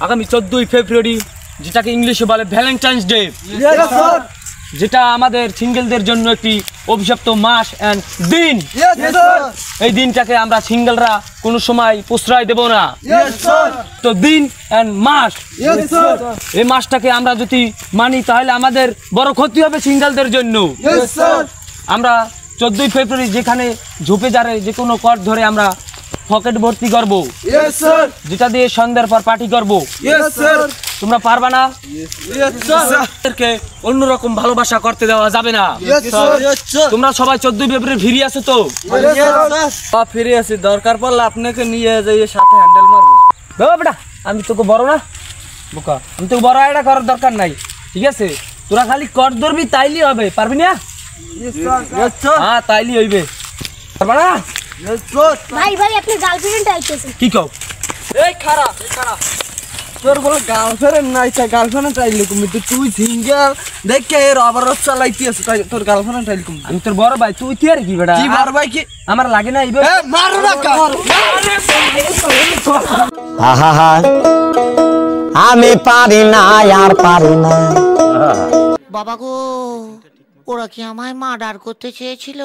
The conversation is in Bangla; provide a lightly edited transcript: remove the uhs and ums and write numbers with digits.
আগামী 14ই ফেব্রুয়ারি, যেটাকে ইংলিশে বলে ভ্যালেন্টাইন্স ডে, যেটা আমাদের সিঙ্গেলদের জন্য একটি অভিশপ্ত মাস এন্ড দিন। এই দিনটাকে আমরা সিঙ্গেলরা কোনো সময় প্রশ্রয় দেব না। তো দিন এন্ড মাস, এই মাসটাকে আমরা যদি মানি তাহলে আমাদের বড় ক্ষতি হবে সিঙ্গেলদের জন্য। আমরা 14ই ফেব্রুয়ারি যেখানে ঝোপে যারে যে কোনো কর ধরে আমরা পকেট ভর্তি করবো, যেটা দিয়ে সন্ধ্যার পর পার্টি করবো। তোমরা পারবা না? অন্যরকম ভালোবাসা করতে দেওয়া যাবে না। তোমরা সবাই 14ই ফেব্রুয়ারি ফিরে আছো তো? ফিরে আছি, দরকার পড়লে আপনাকে নিয়ে যাই সাথে হ্যান্ডেল মারবো। বেটা, আমি তোকে বড় না বোকা, আমি তোকে বড় এটা করার দরকার নাই, ঠিক আছে? তোরা খালি কর ধরবি, তাইলি হবে। পারবি না? হ্যাঁ, তাইলি হইবে। পারবা না? ভাই ভাই আপনি গার্লফ্রেন্ড আইতেছে কি কও? এই খারাপ তোর বলে গার্লফ্রেন্ড নাই, গার্লফ্রেন্ড চাইলে তুমি তো তুই সিঙ্গেল দেখে এর আবার চালাইতে আছে, তাই তোর গার্লফ্রেন্ড চাইলে তুমি। আমি তোর বড় ভাই, তুই কি আর কি বেটা? কি বার ভাই কি আমার লাগে না এইবে। মারো না আমি পারি না, আর পারি না। বাবা গো, ওরা কি আমায় মার্ডার করতে চেয়েছিল?